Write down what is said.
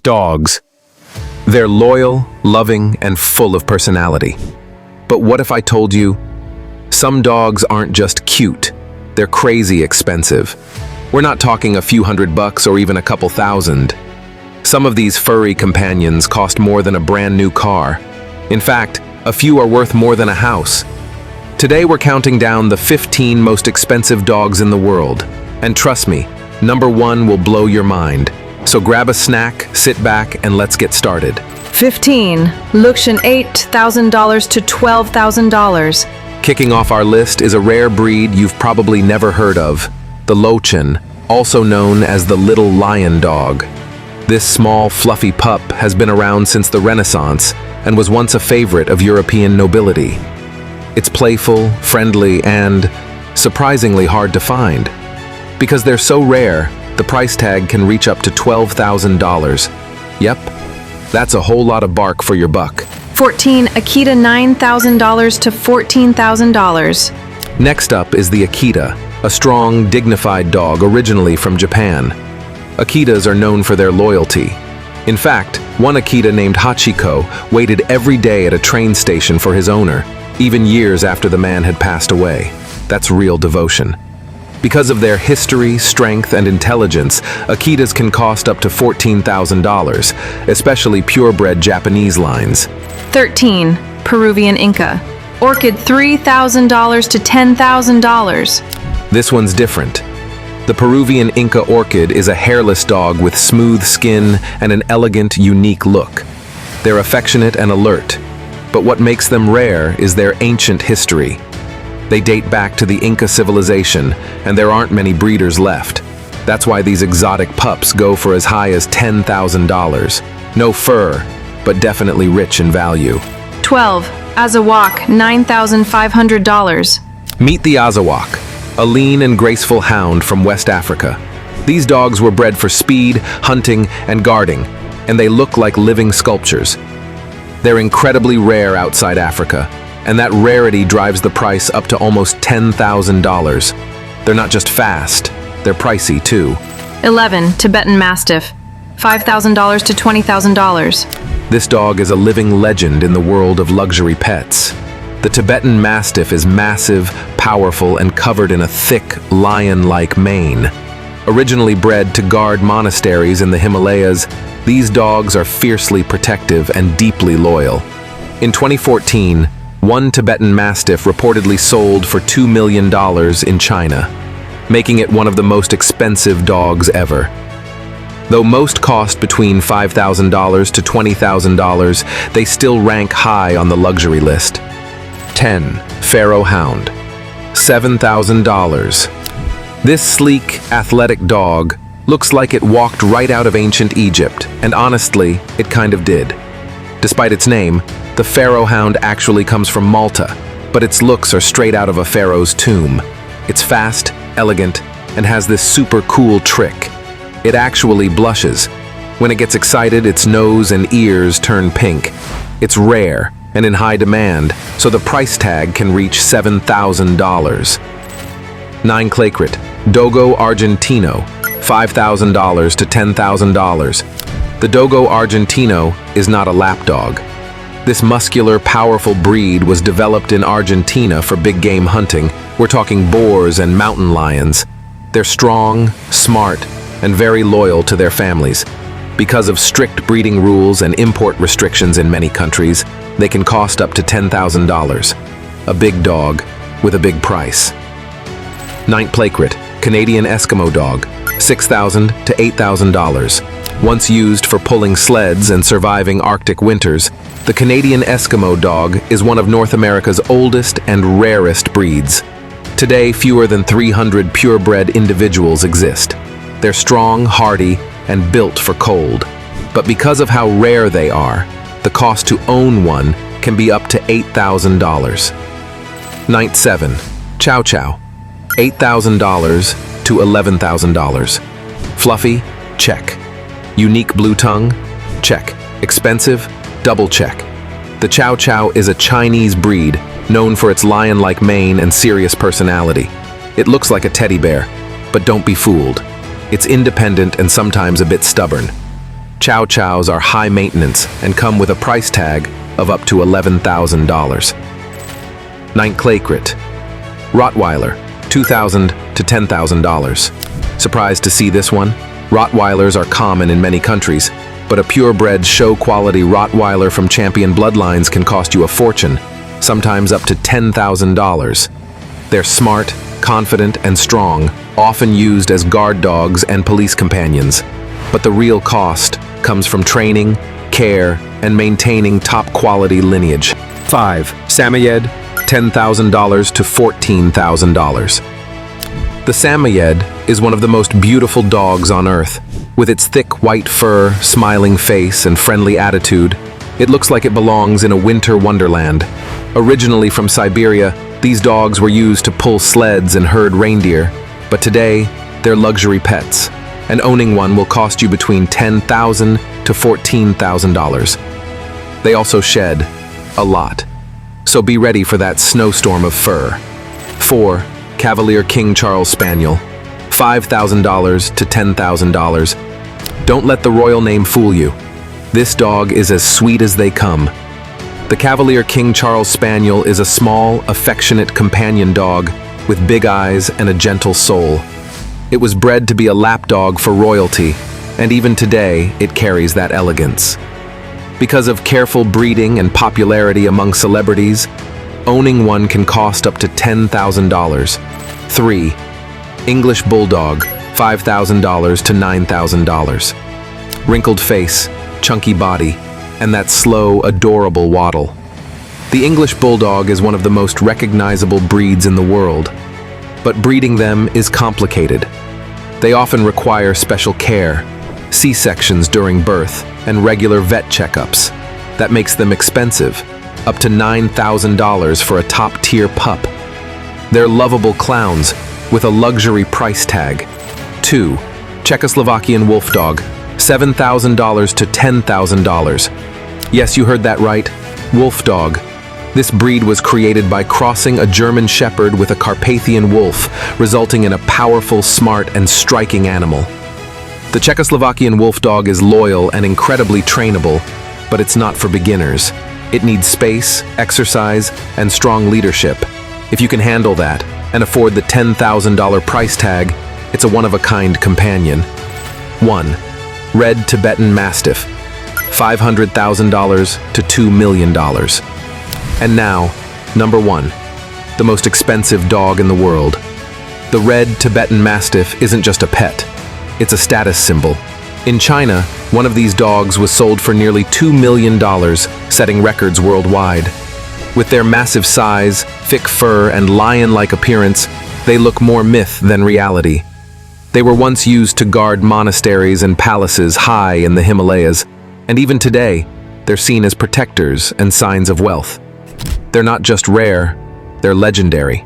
Dogs. They're loyal, loving, and full of personality. But what if I told you, some dogs aren't just cute, they're crazy expensive. We're not talking a few $100 or even a couple thousand. Some of these furry companions cost more than a brand new car. In fact, a few are worth more than a house. Today we're counting down the 15 most expensive dogs in the world. And trust me, number 1 will blow your mind. So grab a snack, sit back, and let's get started. 15. Luxian $8,000 to $12,000. Kicking off our list is a rare breed you've probably never heard of, the Lochin, also known as the little lion dog. This small, fluffy pup has been around since the Renaissance and was once a favorite of European nobility. It's playful, friendly, and surprisingly hard to find. Because they're so rare, the price tag can reach up to $12,000. Yep, that's a whole lot of bark for your buck. 14. Akita $9,000 to $14,000. Next up is the Akita, a strong, dignified dog originally from Japan. Akitas are known for their loyalty. In fact, one Akita named Hachiko waited every day at a train station for his owner, even years after the man had passed away. That's real devotion. Because of their history, strength, and intelligence, Akitas can cost up to $14,000, especially purebred Japanese lines. 13. Peruvian Inca. Orchid $3,000 to $10,000. This one's different. The Peruvian Inca orchid is a hairless dog with smooth skin and an elegant, unique look. They're affectionate and alert, but what makes them rare is their ancient history. They date back to the Inca civilization, and there aren't many breeders left. That's why these exotic pups go for as high as $10,000. No fur, but definitely rich in value. 12. Azawak $9,500. Meet the Azawak, a lean and graceful hound from West Africa. These dogs were bred for speed, hunting, and guarding, and they look like living sculptures. They're incredibly rare outside Africa, and that rarity drives the price up to almost $10,000. They're not just fast, they're pricey too. 11. Tibetan Mastiff $5,000 to $20,000. This dog is a living legend in the world of luxury pets. The Tibetan Mastiff is massive, powerful, and covered in a thick, lion-like mane. Originally bred to guard monasteries in the Himalayas, these dogs are fiercely protective and deeply loyal. In 2014, one Tibetan Mastiff reportedly sold for $2 million in China, making it one of the most expensive dogs ever. Though most cost between $5,000 to $20,000, they still rank high on the luxury list. 10. Pharaoh Hound, $7,000. This sleek, athletic dog looks like it walked right out of ancient Egypt, and honestly, it kind of did. Despite its name, the Pharaoh Hound actually comes from Malta, but its looks are straight out of a pharaoh's tomb. It's fast, elegant, and has this super cool trick. It actually blushes. When it gets excited, its nose and ears turn pink. It's rare and in high demand, so the price tag can reach $7,000. 9. Claykrit, Dogo Argentino, $5,000 to $10,000. The Dogo Argentino is not a lapdog. This muscular, powerful breed was developed in Argentina for big game hunting. We're talking boars and mountain lions. They're strong, smart, and very loyal to their families. Because of strict breeding rules and import restrictions in many countries, they can cost up to $10,000. A big dog with a big price. 9. Claykrit, Canadian Eskimo dog, $6,000 to $8,000. Once used for pulling sleds and surviving Arctic winters, the Canadian Eskimo dog is one of North America's oldest and rarest breeds. Today, fewer than 300 purebred individuals exist. They're strong, hardy, and built for cold. But because of how rare they are, the cost to own one can be up to $8,000. 7. Chow Chow, $8,000 to $11,000. Fluffy? Check. Unique blue tongue? Check. Expensive? Double check. The Chow Chow is a Chinese breed known for its lion-like mane and serious personality. It looks like a teddy bear, but don't be fooled. It's independent and sometimes a bit stubborn. Chow Chows are high maintenance and come with a price tag of up to $11,000. Ninth Claykrit, Rottweiler, $2,000 to $10,000. Surprised to see this one? Rottweilers are common in many countries, but a purebred show-quality Rottweiler from champion bloodlines can cost you a fortune, sometimes up to $10,000. They're smart, confident, and strong, often used as guard dogs and police companions. But the real cost comes from training, care, and maintaining top-quality lineage. 5. Samoyed, $10,000 to $14,000. The Samoyed is one of the most beautiful dogs on earth. With its thick white fur, smiling face, and friendly attitude, it looks like it belongs in a winter wonderland. Originally from Siberia, these dogs were used to pull sleds and herd reindeer, but today, they're luxury pets, and owning one will cost you between $10,000 to $14,000. They also shed a lot, so be ready for that snowstorm of fur. 4. Cavalier King Charles Spaniel, $5,000 to $10,000. Don't let the royal name fool you. This dog is as sweet as they come. The Cavalier King Charles Spaniel is a small, affectionate companion dog with big eyes and a gentle soul. It was bred to be a lapdog for royalty, and even today, it carries that elegance. Because of careful breeding and popularity among celebrities, owning one can cost up to $10,000. 3. English Bulldog, $5,000 to $9,000. Wrinkled face, chunky body, and that slow, adorable waddle. The English Bulldog is one of the most recognizable breeds in the world, but breeding them is complicated. They often require special care, C-sections during birth, and regular vet checkups. That makes them expensive, up to $9,000 for a top-tier pup. They're lovable clowns with a luxury price tag. 2. Czechoslovakian Wolfdog, $7,000 to $10,000. Yes, you heard that right, Wolfdog. This breed was created by crossing a German Shepherd with a Carpathian Wolf, resulting in a powerful, smart, and striking animal. The Czechoslovakian Wolfdog is loyal and incredibly trainable, but it's not for beginners. It needs space, exercise, and strong leadership. If you can handle that and afford the $10,000 price tag, it's a one-of-a-kind companion. 1. Red Tibetan Mastiff, $500,000 to $2 million. And now, number 1, the most expensive dog in the world. The red Tibetan Mastiff isn't just a pet, it's a status symbol. In China, one of these dogs was sold for nearly $2 million, setting records worldwide. With their massive size, thick fur, and lion-like appearance, they look more myth than reality. They were once used to guard monasteries and palaces high in the Himalayas, and even today, they're seen as protectors and signs of wealth. They're not just rare, they're legendary.